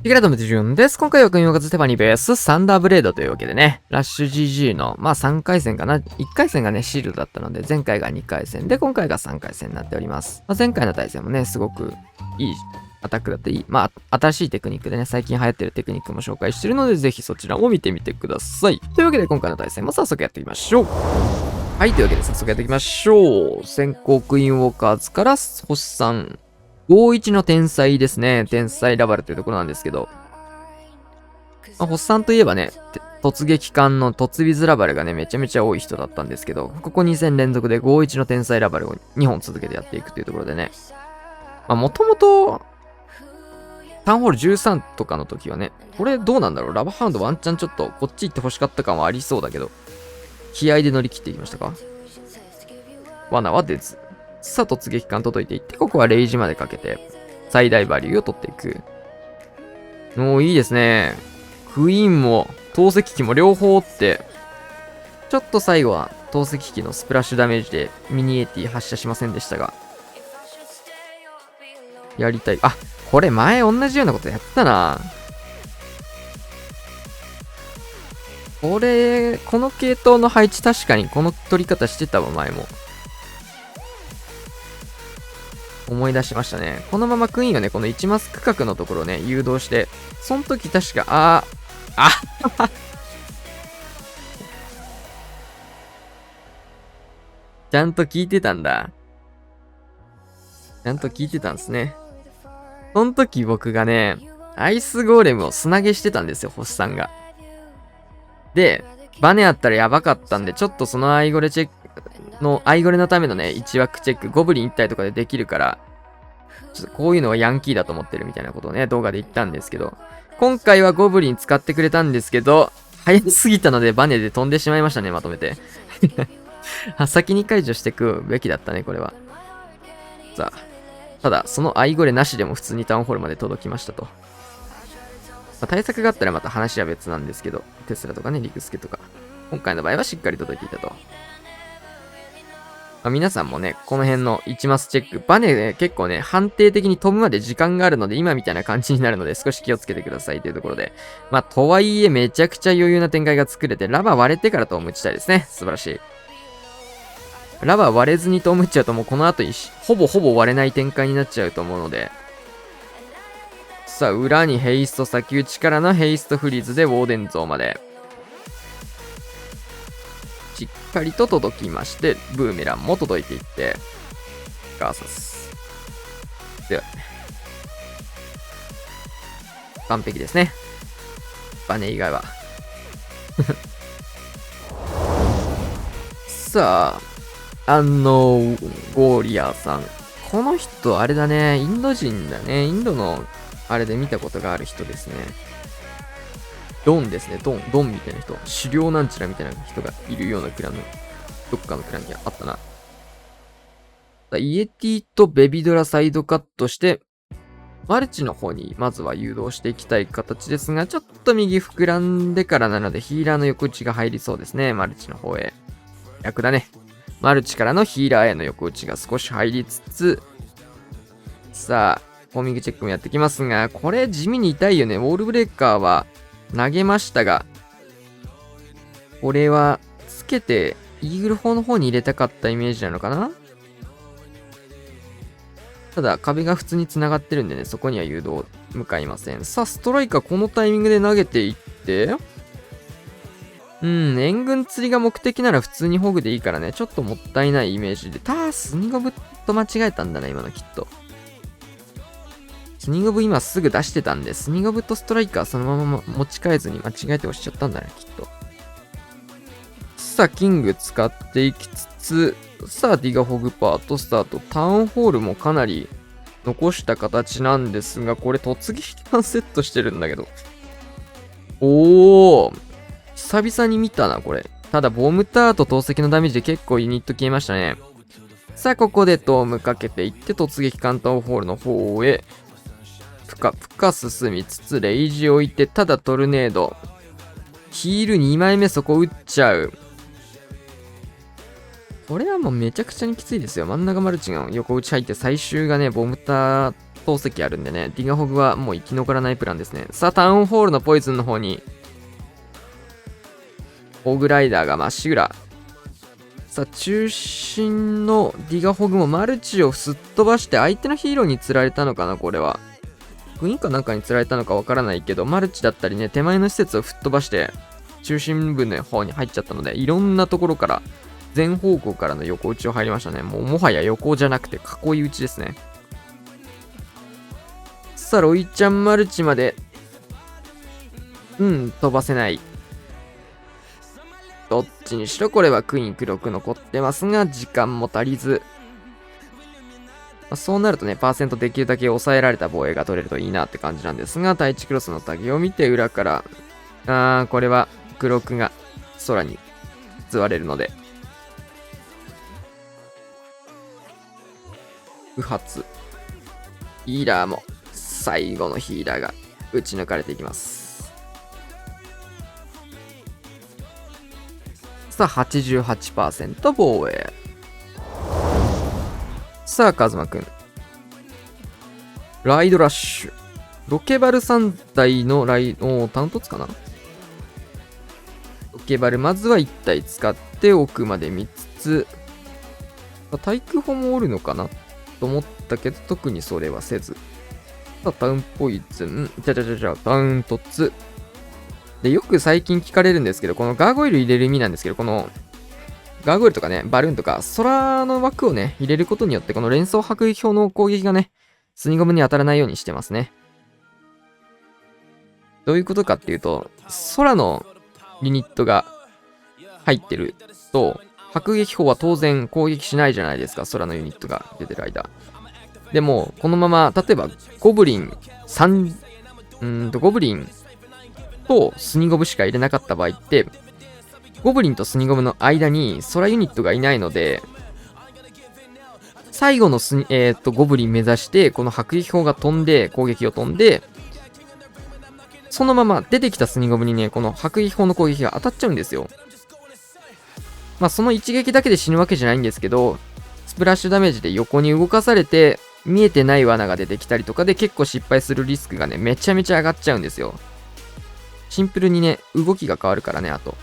ヒゲラトムジュンです。今回は組み分け手羽にベースサンダーブレードというわけでね、ラッシュ GG の、3回戦かな。1回戦がね、シールドだったので、前回が2回戦で、今回が3回戦になっております。前回の対戦もね、すごくいいアタックだったり、新しいテクニックでね、最近流行ってるテクニックも紹介してるので、ぜひそちらを見てみてください。というわけで、今回の対戦も早速やっていきましょう。はい、というわけで早速やっていきましょう。先行クイーンウォーカーズから星3。51の天才ですね。天才ラバルというところなんですけど、星さんといえばね、突撃艦の突ビズラバルがね、めちゃめちゃ多い人だったんですけど、ここ2戦連続で51の天才ラバルを2本続けてやっていくというところでね、もともと、タウンホール13とかの時はね、これどうなんだろう、ラバーハウンドワンチャンちょっとこっち行って欲しかった感はありそうだけど、気合で乗り切っていきましたか。罠は出ず。さあ、突撃艦届いていって、ここはレイジまでかけて、最大バリューを取っていく。もういいですね。クイーンも投石機も両方って、ちょっと最後は投石機のスプラッシュダメージでミニエティ発射しませんでしたが、やりたい。これ前同じようなことやったな。この系統の配置確かにこの取り方してたわ、前も。思い出しましたね。このままクイーンがね、この1マス区画のところをね、誘導して、その時確か、ちゃんと聞いてたんだ。ちゃんと聞いてたんですね。その時僕がね、アイスゴーレムを砂げしてたんですよ、星さんが。で、バネあったらやばかったんで、ちょっとそのアイゴレのためのね、1枠チェック、ゴブリン1体とかでできるから、ちょっとこういうのはヤンキーだと思ってるみたいなことをね、動画で言ったんですけど、今回はゴブリン使ってくれたんですけど、早すぎたのでバネで飛んでしまいましたね、まとめて。先に解除してくべきだったね、これは。さあ、ただ、そのアイゴレなしでも普通にタウンホールまで届きましたと。対策があったらまた話は別なんですけど、テスラとかね、リクスケとか。今回の場合はしっかり届いていたと。皆さんもね、この辺の1マスチェック、バネね、結構ね、判定的に飛ぶまで時間があるので、今みたいな感じになるので、少し気をつけてくださいというところで。とはいえ、めちゃくちゃ余裕な展開が作れて、ラバー割れてからトーム打ちたいですね。素晴らしい。ラバー割れずにトーム打っちゃうと、もうこの後ほぼ割れない展開になっちゃうと思うので。さあ、裏にヘイスト先打ちからのヘイストフリーズでウォーデンゾーまで。しっかりと届きまして、ブーメランも届いていって、ガーサス。では、完璧ですね。バネ以外は。さあ、ゴーリアーさん。この人、あれだね。インド人だね。インドの、あれで見たことがある人ですね。ドンですね。ドンみたいな人。狩猟なんちゃらみたいな人がいるようなクランの、どっかのクランにあったな。イエティとベビドラサイドカットして、マルチの方にまずは誘導していきたい形ですが、ちょっと右膨らんでからなのでヒーラーの横打ちが入りそうですね。マルチの方へ。逆だね。マルチからのヒーラーへの横打ちが少し入りつつ、さあ、ホーミングチェックもやってきますが、これ地味に痛いよね。ウォールブレーカーは投げましたが、これはつけてイーグル砲の方に入れたかったイメージなのかな。ただ壁が普通に繋がってるんでね、そこには誘導向かいません。さあ、ストライカーこのタイミングで投げていって、援軍釣りが目的なら普通にホグでいいからね、ちょっともったいないイメージで。スニゴブと間違えたんだな、今のきっと。スニゴブ今すぐ出してたんで、スニゴブとストライカーそのまま持ち替えずに間違えて押しちゃったんだね、きっと。さあ、キング使っていきつつ、さあ、ディガホグパートスタート。タウンホールもかなり残した形なんですが、これ突撃艦セットしてるんだけど。久々に見たな、これ。ただ、ボムターと投石のダメージで結構ユニット消えましたね。さあ、ここでトームかけていって、突撃艦タウンホールの方へ、ぷか進みつつ、レイジ置いて、ただトルネード。ヒール2枚目そこ打っちゃう。これはもうめちゃくちゃにきついですよ。真ん中マルチが横打ち入って最終がね、ボムター投石あるんでね、ディガホグはもう生き残らないプランですね。さあ、タウンホールのポイズンの方に、オグライダーがまっしぐら。さあ、中心のディガホグもマルチをすっ飛ばして相手のヒーローに釣られたのかな、これは。グイーンかなんかに釣られたのかわからないけど、マルチだったりね、手前の施設を吹っ飛ばして、中心部の方に入っちゃったので、いろんなところから、全方向からの横打ちを入りましたね。もはや横じゃなくて囲い打ちですね。さあ、ロイちゃんマルチまで、飛ばせない。どっちにしろこれはクイーン黒く残ってますが、時間も足りず。そうなるとね、パーセントできるだけ抑えられた防衛が取れるといいなって感じなんですが、対地クロスのタゲを見て裏から、これは黒くが空に吸われるので、不発。ヒーラーも最後のヒーラーが打ち抜かれていきます。さあ、88% 防衛。さあ、カズマくん。ライドラッシュ。ロケバル3体のタウントツかな。ロケバル、まずは1体使って奥まで見つつ、対空砲もおるのかなと思ったけど、特にそれはせず。さあ、タウンポイズン、タウントツ。で、よく最近聞かれるんですけど、このガーゴイル入れる意味なんですけど、この、ガーゴイルとかね、バルーンとか、空の枠をね、入れることによって、この連装迫撃砲の攻撃がね、スニゴムに当たらないようにしてますね。どういうことかっていうと、空のユニットが入ってると、迫撃砲は当然攻撃しないじゃないですか、空のユニットが出てる間。でも、このまま、例えば、ゴブリンとスニゴブしか入れなかった場合って、ゴブリンとスニゴブの間に空ユニットがいないので、最後のゴブリン目指して、この迫撃砲が飛んで、攻撃を飛んで、そのまま出てきたスニゴブにね、この迫撃砲の攻撃が当たっちゃうんですよ。まあ、その一撃だけで死ぬわけじゃないんですけど、スプラッシュダメージで横に動かされて、見えてない罠が出てきたりとかで結構失敗するリスクがね、めちゃめちゃ上がっちゃうんですよ。シンプルにね、動きが変わるからね、あと。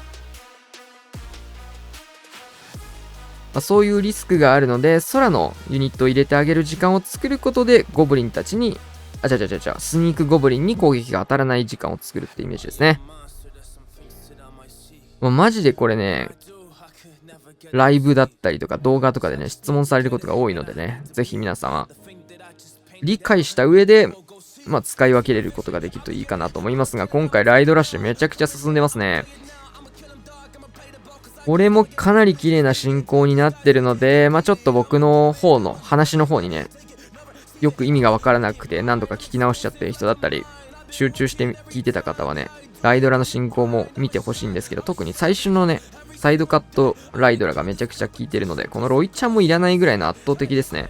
そういうリスクがあるので、空のユニットを入れてあげる時間を作ることで、ゴブリンたちに、スニークゴブリンに攻撃が当たらない時間を作るってイメージですね。もうマジでこれね、ライブだったりとか動画とかでね、質問されることが多いのでね、ぜひ皆様、理解した上で、使い分けれることができるといいかなと思いますが、今回ライドラッシュめちゃくちゃ進んでますね。これもかなり綺麗な進行になってるので、ちょっと僕の方の話の方にね、よく意味がわからなくて何度か聞き直しちゃってる人だったり、集中して聞いてた方はね、ライドラの進行も見てほしいんですけど、特に最初のね、サイドカットライドラがめちゃくちゃ効いてるので、このロイちゃんもいらないぐらいの圧倒的ですね。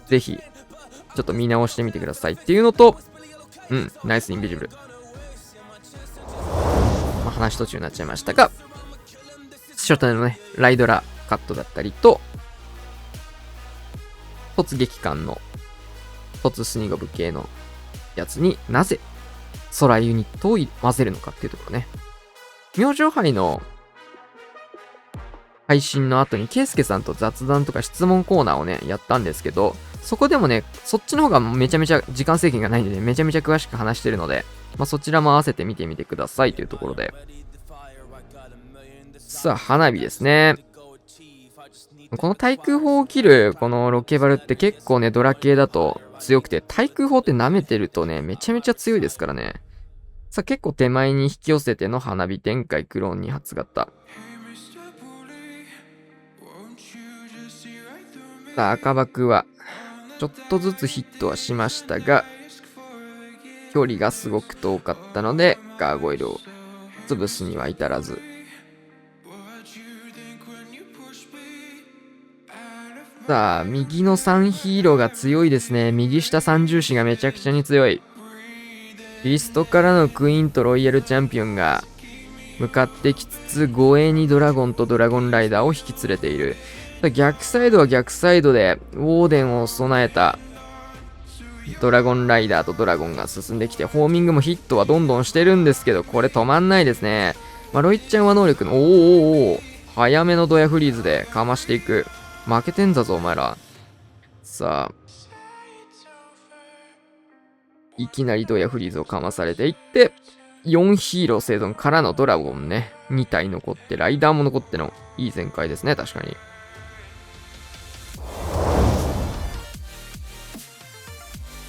ぜひ、ちょっと見直してみてくださいっていうのと、ナイスインビジブル。話途中になっちゃいましたが、初手のね、ライドラカットだったりと、突撃艦の突スニゴブ系のやつになぜ空ユニットを混ぜるのかっていうところね。明星杯の配信の後にケイスケさんと雑談とか質問コーナーをね、やったんですけど、そこでもね、そっちの方がめちゃめちゃ時間制限がないんでね、めちゃめちゃ詳しく話してるので、そちらも合わせて見てみてくださいというところで。さあ、花火ですね。この対空砲を切る、このロケバルって結構ね、ドラ系だと強くて、対空砲って舐めてるとね、めちゃめちゃ強いですからね。さあ、結構手前に引き寄せての花火展開、クローン2発型。さあ、赤爆は、ちょっとずつヒットはしましたが、距離がすごく遠かったので、ガーゴイルを潰すには至らず。さあ、右の3ヒーローが強いですね。右下3重視がめちゃくちゃに強い。リストからのクイーンとロイヤルチャンピオンが向かってきつつ、護衛にドラゴンとドラゴンライダーを引き連れている。逆サイドは逆サイドで、ウォーデンを備えたドラゴンライダーとドラゴンが進んできて、ホーミングもヒットはどんどんしてるんですけど、これ止まんないですね。まあ、ロイちゃんは能力の、おー、早めのドヤフリーズでかましていく。負けてんだぞ、お前ら。さあ。いきなりドヤフリーズをかまされていって、4ヒーロー生存からのドラゴンね、2体残って、ライダーも残ってのいい展開ですね、確かに。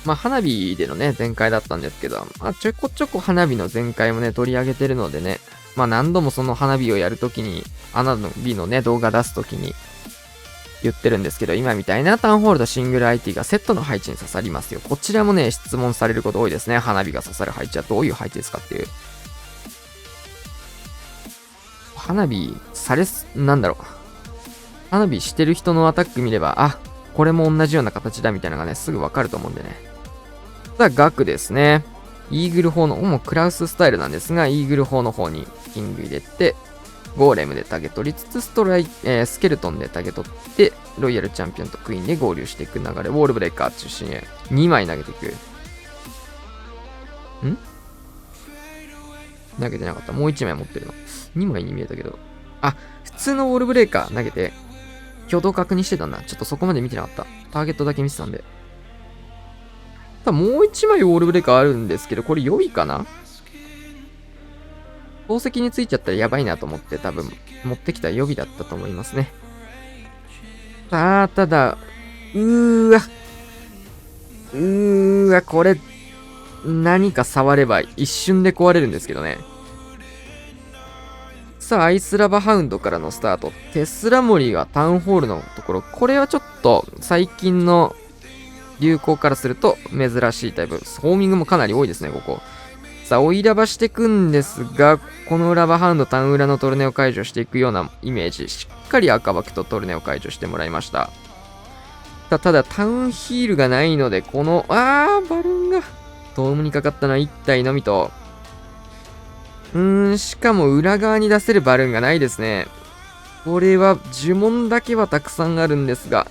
まあ、花火でのね、全開だったんですけど、まあ、ちょこちょこ花火の全開もね、取り上げてるのでね、まあ、何度もその花火をやるときに、花火のね、動画出すときに、言ってるんですけど、今みたいなタウンホールとシングル IT がセットの配置に刺さりますよ。こちらもね、質問されること多いですね。花火が刺さる配置はどういう配置ですかっていう。花火なんだろう。花火してる人のアタック見れば、あ、これも同じような形だみたいなのがね、すぐわかると思うんでね。さあ、額ですね。イーグル砲の、もうクラウススタイルなんですが、イーグル砲の方にキング入れて、ゴーレムでタゲ取りつつ、スケルトンでタゲ取って、ロイヤルチャンピオンとクイーンで合流していく流れ、ウォールブレイカー中心へ2枚投げていく。投げてなかった。もう1枚持ってるの。2枚に見えたけど。あ、普通のウォールブレイカー投げて、挙動確認してたんだ。ちょっとそこまで見てなかった。ターゲットだけ見てたんで。もう1枚ウォールブレイカーあるんですけど、これ良いかな？宝石についちゃったらやばいなと思って多分持ってきた予備だったと思いますね。さあ、ただ、これ、何か触れば一瞬で壊れるんですけどね。さあ、アイスラバハウンドからのスタート。テスラモリがタウンホールのところ。これはちょっと最近の流行からすると珍しいタイプ。ホーミングもかなり多いですね、ここ。さあ、追いラバしていくんですが、このラバハウンドタウン裏のトルネを解除していくようなイメージ。しっかり赤枠とトルネを解除してもらいました。ただ、タウンヒールがないので、この、バルーンが、ドームにかかったのは1体のみと、しかも裏側に出せるバルーンがないですね。これは、呪文だけはたくさんあるんですが、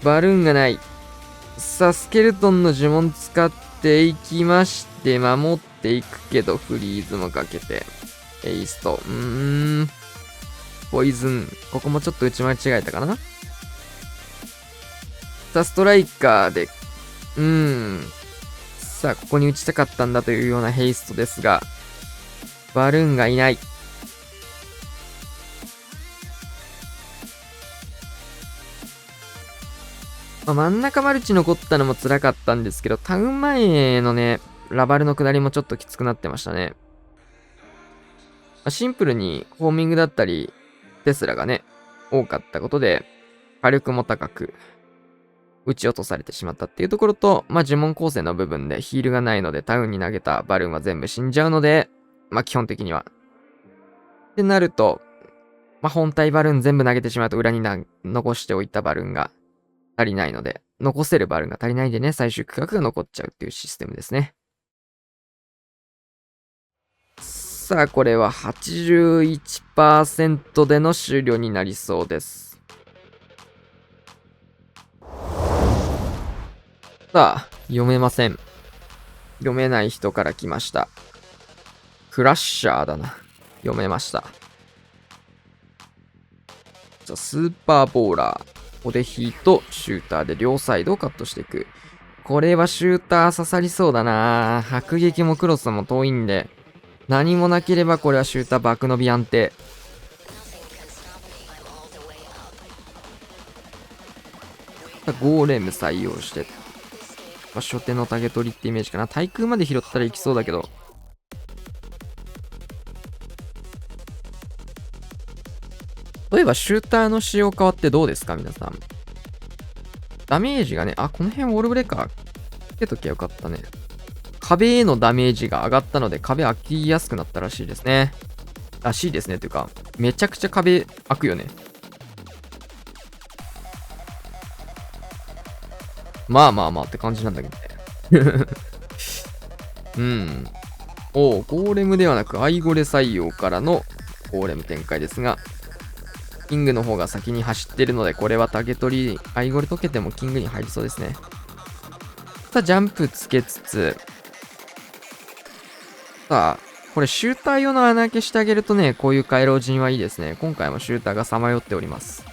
バルーンがない。さあ、スケルトンの呪文使っていきまして、守っていくけど、フリーズもかけて、エイスト、ポイズン、ここもちょっと打ち間違えたかな。さあ、ストライカーで、さあ、ここに打ちたかったんだというようなヘイストですが、バルーンがいない。真ん中マルチ残ったのも辛かったんですけど、タウン前のね、ラバルの下りもちょっときつくなってましたね。シンプルにホーミングだったり、テスラがね、多かったことで、火力も高く、撃ち落とされてしまったっていうところと、呪文構成の部分でヒールがないので、タウンに投げたバルーンは全部死んじゃうので、基本的には。ってなると、本体バルーン全部投げてしまうと裏に残しておいたバルーンが足りないので、残せるバルーンが足りないんでね、最終区画が残っちゃうっていうシステムですね。さあ、これは 81% での終了になりそうです。さあ、読めません。読めない人から来ました。クラッシャーだな。読めました。じゃあ、スーパーボーラー。おでひとシューターで両サイドをカットしていく。これはシューター刺さりそうだな。迫撃もクロスも遠いんで、何もなければこれはシューター爆伸び安定。ゴーレム採用して。初手のタゲ取りってイメージかな。対空まで拾ったらいきそうだけど。例えばシューターの仕様変わってどうですか皆さん。ダメージがね、この辺ウォールブレーカーつけときゃよかったね。壁へのダメージが上がったので壁開きやすくなったらしいですね。らしいですね。というか、めちゃくちゃ壁開くよね。まあって感じなんだけどね。ゴーレムではなくアイゴレ採用からのゴーレム展開ですが、キングの方が先に走ってるので、これはタゲ取り、アイゴレ解けてもキングに入りそうですね。さあ、ジャンプつけつつ、さあ、これシューター用の穴開けしてあげるとね、こういう回廊陣はいいですね。今回もシューターがさまよっております。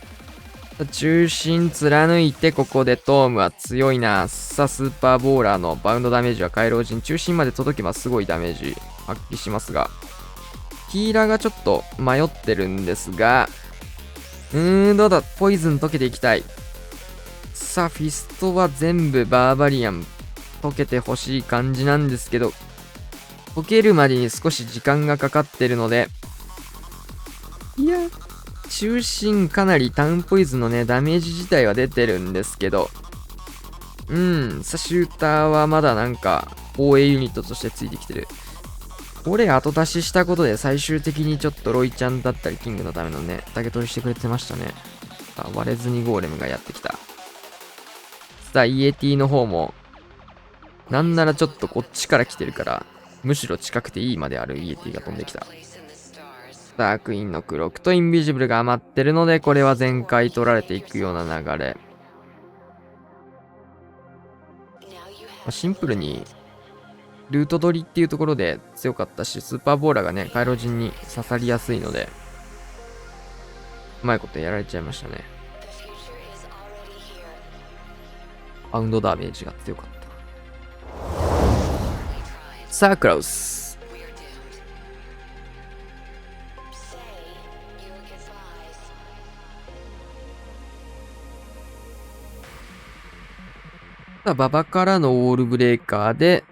中心貫いて、ここでトームは強いな。さあ、スーパーボーラーのバウンドダメージは回廊陣中心まで届けばすごいダメージ発揮しますが、ヒーラーがちょっと迷ってるんですが、どうだ、ポイズン溶けていきたい。さあ、フィストは全部バーバリアン溶けてほしい感じなんですけど、溶けるまでに少し時間がかかってるので、いや、中心かなりタウンポイズンのね、ダメージ自体は出てるんですけど、さあ、シューターはまだなんか、防衛ユニットとしてついてきてる。これ後出ししたことで最終的にちょっとロイちゃんだったりキングのためのね、竹取りしてくれてましたね。さあ、割れずにゴーレムがやってきた。さあ、イエティの方も、なんならちょっとこっちから来てるから、むしろ近くていいまであるイエティが飛んできた。ダークインのクロークとインビジブルが余ってるので、これは全開取られていくような流れ。シンプルに、ルート取りっていうところで強かったし、スーパーボーラーがね、回路陣に刺さりやすいので、うまいことやられちゃいましたね。バウンドダメージが強かった。さあ、クラウス。さあ、馬場からのウォールブレーカーで、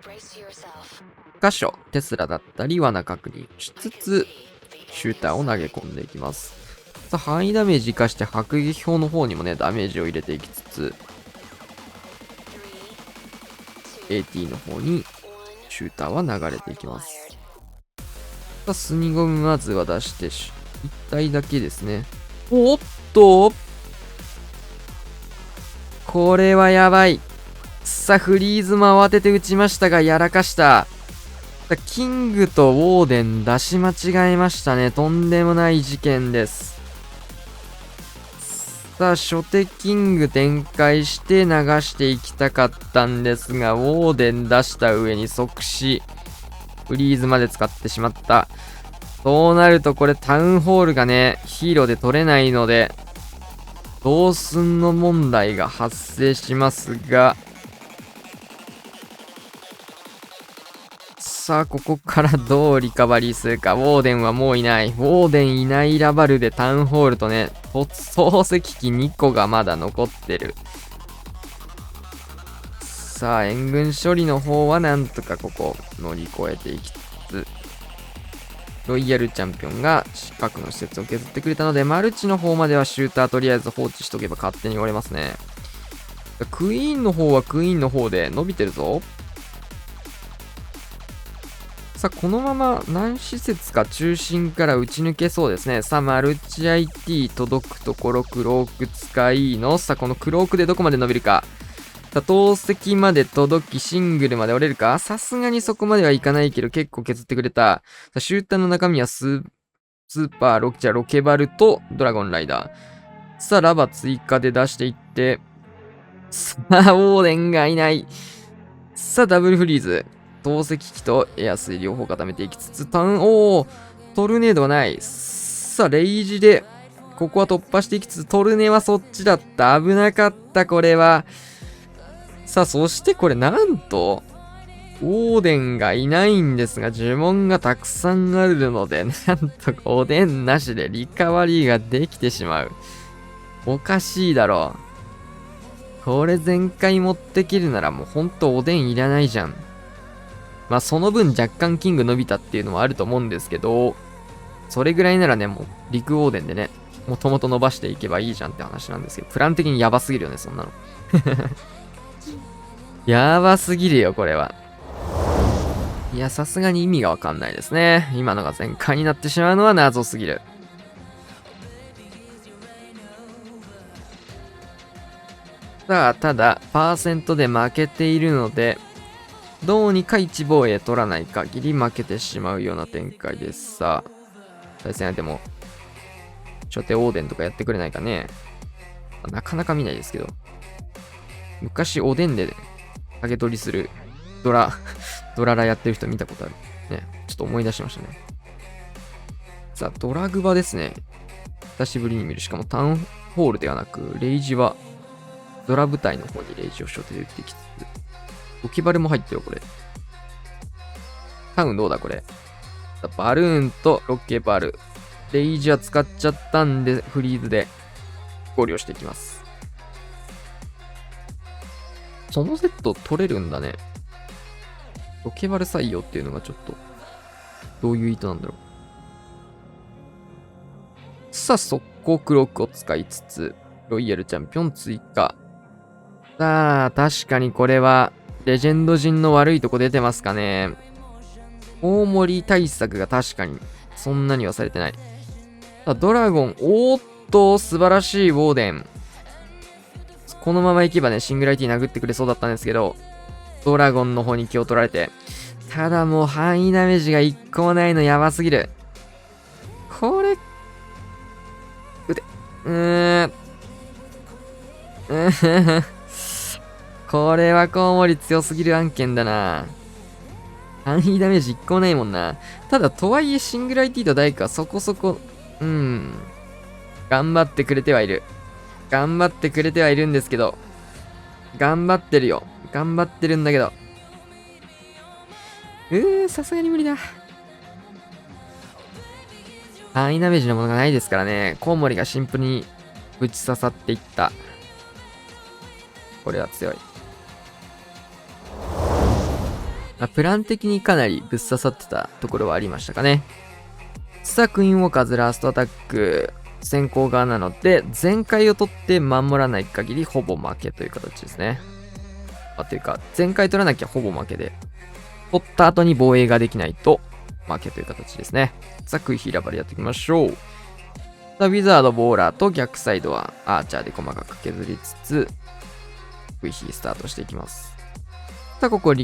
箇所、テスラだったり、罠確認しつつ、シューターを投げ込んでいきます。さあ、範囲ダメージ生かして、迫撃砲の方にもね、ダメージを入れていきつつ、AT の方に、シューターは流れていきます。さあ、スニゴムまずは出して、1体だけですね。おっと、これはやばい。さあ、フリーズも慌てて打ちましたが、やらかした。キングとウォーデン出し間違えましたね。とんでもない事件です。さあ、初手キング展開して流していきたかったんですが、ウォーデン出した上に即死。フリーズまで使ってしまった。そうなるとこれタウンホールがね、ヒーローで取れないので、どうすんの問題が発生しますが、さあ、ここからどうリカバリーするか。ウォーデンはもういない。ウォーデンいないラバルでタウンホールとね、漱石機2個がまだ残ってる。さあ、援軍処理の方はなんとかここ乗り越えていきつつ、ロイヤルチャンピオンが核の施設を削ってくれたので、マルチの方まではシューターとりあえず放置しとけば勝手に折れますね。クイーンの方はクイーンの方で伸びてるぞ。さあ、このまま何施設か中心から打ち抜けそうですね。さあ、マルチ IT 届くところ、クローク使いの。さあ、このクロークでどこまで伸びるか。さあ、投石まで届き、シングルまで折れるか。さすがにそこまではいかないけど、結構削ってくれた。さあ、シューターの中身はスーパーロケバルとドラゴンライダー。さあ、ラバ追加で出していって。さあ、オーデンがいない。さあ、ダブルフリーズ。投石機とエア水両方固めていきつつ、トルネードはない。さあ、レイジで、ここは突破していきつつ、トルネはそっちだった。危なかった、これは。さあ、そしてこれ、なんと、オーデンがいないんですが、呪文がたくさんあるので、なんとおでんなしでリカバリーができてしまう。おかしいだろう。これ全開持ってきるならもうほんとおでんいらないじゃん。まあその分若干キング伸びたっていうのもあると思うんですけど、それぐらいならね、もう陸オーデンでね、もともと伸ばしていけばいいじゃんって話なんですけど、プラン的にやばすぎるよね、そんなの。やばすぎるよ、これは。いや、さすがに意味がわかんないですね。今のが全開になってしまうのは謎すぎる。さあ、ただ、パーセントで負けているので、どうにか1防衛取らない限り負けてしまうような展開です。さあ、対戦相手も、初手オーデンとかやってくれないかね。なかなか見ないですけど。昔おでんで影取りするドララやってる人見たことある。ね。ちょっと思い出しましたね。さあ、ドラグバですね。久しぶりに見る。しかもタウンホールではなく、レイジは、ドラ部隊の方にレイジを初手で打ってきつつ、ゴキバルも入ってるよ、これ。タウンどうだ、これ。バルーンとロッケバル。レイジは使っちゃったんで、フリーズで考慮していきます。そのセット取れるんだね。ロケバル採用っていうのがちょっと、どういう意図なんだろう。さあ、速攻クロックを使いつつ、ロイヤルチャンピオン追加。さあ、確かにこれは、レジェンド陣の悪いとこ出てますかね。大盛り対策が確かに、そんなにはされてない。さあ、ドラゴン、おーっと、素晴らしいウォーデン。このままいけばね、シングラリティ殴ってくれそうだったんですけど、ドラゴンの方に気を取られて、ただもう範囲ダメージが1個もないのやばすぎる。これ、これはコウモリ強すぎる案件だな。範囲ダメージ1個もないもんな。ただ、とはいえシングラリティとダイクはそこそこ、頑張ってくれてはいる。頑張ってくれてはいるんですけど、頑張ってるよ。頑張ってるんだけど。さすがに無理だ。範囲ダメージのものがないですからね。コウモリがシンプルにぶち刺さっていった。これは強い。プラン的にかなりぶっ刺さってたところはありましたかね。さあ、クイーンウォーカーズラストアタック。先行側なので、全開を取って守らない限りほぼ負けという形ですね。というか、全開取らなきゃほぼ負けで、取った後に防衛ができないと負けという形ですね。さあ、クイヒーラバルやっていきましょう。さあ、ウィザード、ボーラーと逆サイドはアーチャーで細かく削りつつ、クイヒースタートしていきます。さあ、ここ、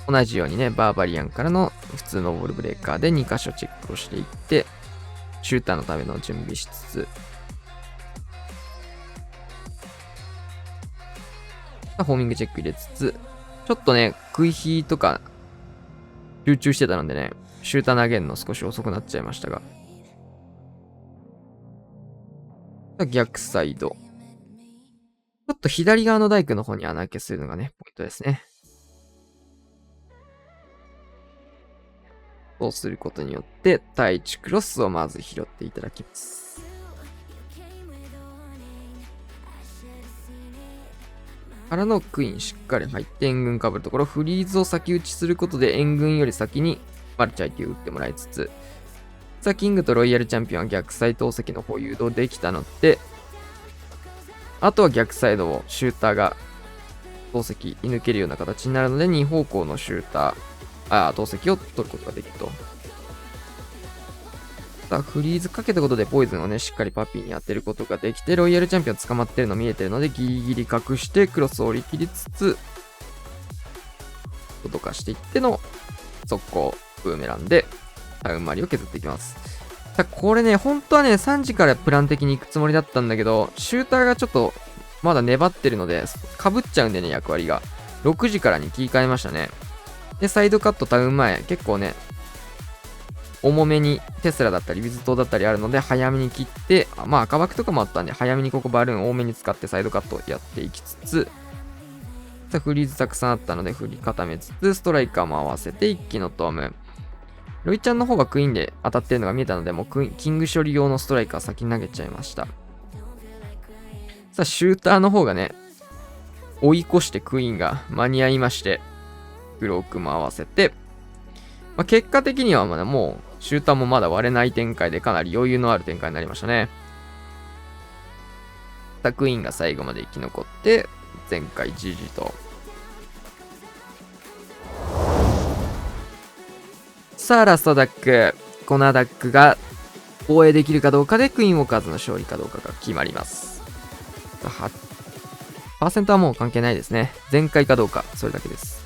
同じようにね、バーバリアンからの普通のウォールブレーカーで2箇所チェックをしていって、シューターのための準備しつつ、ホーミングチェック入れつつ、ちょっとね、クイヒーとか集中してたのでね、シューター投げるの少し遅くなっちゃいましたが。逆サイド。ちょっと左側のダイクの方に穴開けするのがね、ポイントですね。そうすることによって、対地クロスをまず拾っていただきます。からのクイーンしっかり入って援軍かぶるところ、フリーズを先打ちすることで援軍より先にマルチ相手を打ってもらいつつ、さあ、キングとロイヤルチャンピオンは逆サイ投石の方誘導できたので、あとは逆サイドをシューターが投石射抜けるような形になるので、2方向のシューター、投石を取ることができると。さあ、フリーズかけたことでポイズンをね、しっかりパピーに当てることができて、ロイヤルチャンピオン捕まってるの見えてるので、ギリギリ隠してクロスを折り切りつつ、どかしていっての速攻ブーメランでタウンマリを削っていきます。さあ、これね、本当はね、3時からプラン的に行くつもりだったんだけど、シューターがちょっとまだ粘ってるので、かぶっちゃうんでね、役割が。6時からに切り替えましたね。で、サイドカットタウン前、結構ね、重めにテスラだったり、ウィズ島だったりあるので、早めに切って、赤枠とかもあったんで、早めにここバルーン多めに使ってサイドカットやっていきつつ、さあ、フリーズたくさんあったので、振り固めつつ、ストライカーも合わせて一気のトーム。ロイちゃんの方がクイーンで当たってるのが見えたので、もうキング処理用のストライカー先に投げちゃいました。さあ、シューターの方がね、追い越してクイーンが間に合いまして、ブロックも合わせて、結果的にはもう、シューターもまだ割れない展開でかなり余裕のある展開になりましたね。さあ、クイーンが最後まで生き残って、前回 GG と。さあ、ラストアタック。このアタックが防衛できるかどうかで、クイーンウォーカーズの勝利かどうかが決まります。パーセントはもう関係ないですね。前回かどうか、それだけです。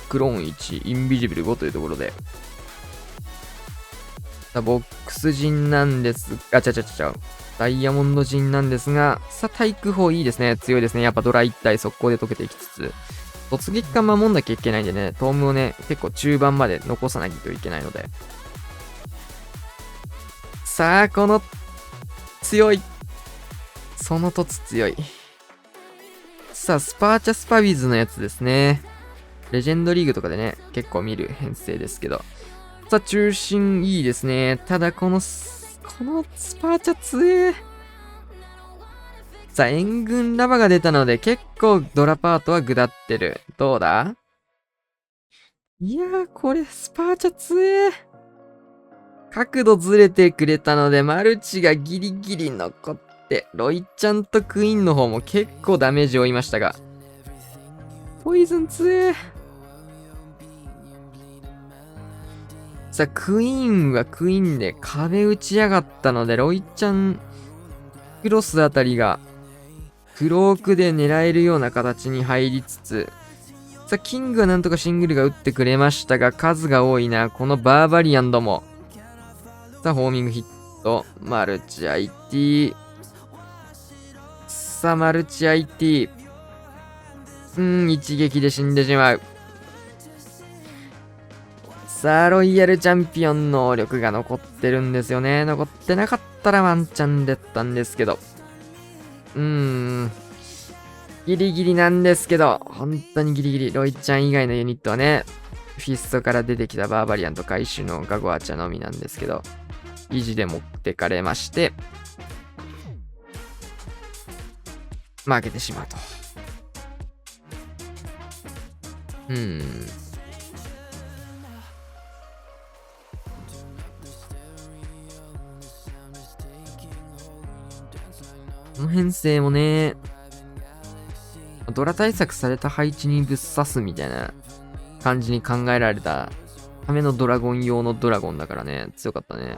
クローン1、インビジブル5というところで。ボックス陣なんですが、ダイヤモンド陣なんですが、さあ、対空砲いいですね。強いですね。やっぱドラ1体速攻で溶けていきつつ、突撃艦守んなきゃいけないんでね、トームをね、結構中盤まで残さなきゃいけないので。さあ、この、強い。その凸強い。さあ、スパーチャスパビズのやつですね。レジェンドリーグとかでね、結構見る編成ですけど。さあ、中心いいですね。ただ、このスパーチャ強え。さあ、援軍ラバが出たので、結構ドラパートは下ってる。どうだ？いやー、これ、スパーチャ強え。角度ずれてくれたので、マルチがギリギリ残って、ロイちゃんとクイーンの方も結構ダメージを負いましたが。ポイズン強え。さあ、クイーンはクイーンで壁打ちやがったので、ロイちゃん、クロスあたりが、クロークで狙えるような形に入りつつ、さあ、キングはなんとかシングルが打ってくれましたが、数が多いな。このバーバリアンども。さあ、ホーミングヒット。マルチ IT。さあ、マルチ IT。一撃で死んでしまう。さあ、ロイヤルチャンピオン能力が残ってるんですよね。残ってなかったらワンチャンだったんですけど。ギリギリなんですけど、本当にギリギリ。ロイちゃん以外のユニットはね、フィストから出てきたバーバリアンと回収のガゴアチャのみなんですけど、維持で持ってかれまして、負けてしまうと。この編成もね、ドラ対策された配置にぶっ刺すみたいな感じに考えられたためのドラゴン用のドラゴンだからね、強かったね。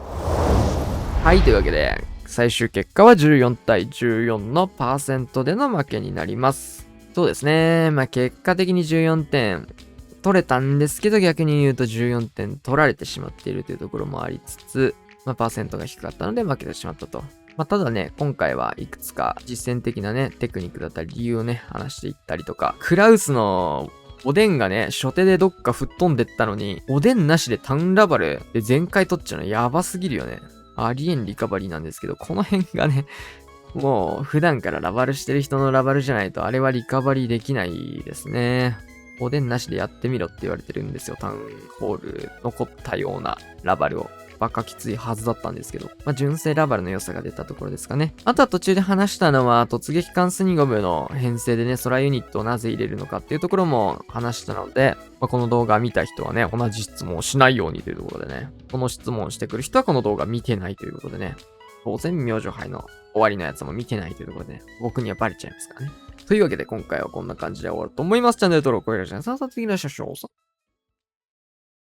はい、というわけで、最終結果は14対14のパーセントでの負けになります。そうですね。まあ結果的に14点取れたんですけど、逆に言うと14点取られてしまっているというところもありつつ、まあパーセントが低かったので負けてしまったと。まあ、ただね、今回はいくつか実践的なね、テクニックだったり理由をね、話していったりとか、クラウスのおでんがね、初手でどっか吹っ飛んでったのに、おでんなしでタウンラバルで全開取っちゃうのやばすぎるよね。ありえんリカバリーなんですけど、この辺がね、もう普段からラバルしてる人のラバルじゃないとあれはリカバリーできないですね。おでんなしでやってみろって言われてるんですよ。タウンホール残ったようなラバルを。バカきついはずだったんですけど、まあ、純正ラバルの良さが出たところですかね。あとは途中で話したのは、突撃艦スニゴブの編成でね、空ユニットをなぜ入れるのかっていうところも話したので、まあ、この動画見た人はね、同じ質問をしないようにというところでね、この質問をしてくる人はこの動画見てないということでね、当然明星杯の終わりのやつも見てないというところで、ね、僕にはバレちゃいますからね。というわけで今回はこんな感じで終わると思います。チャンネル登録、高評価、さあ次の写真を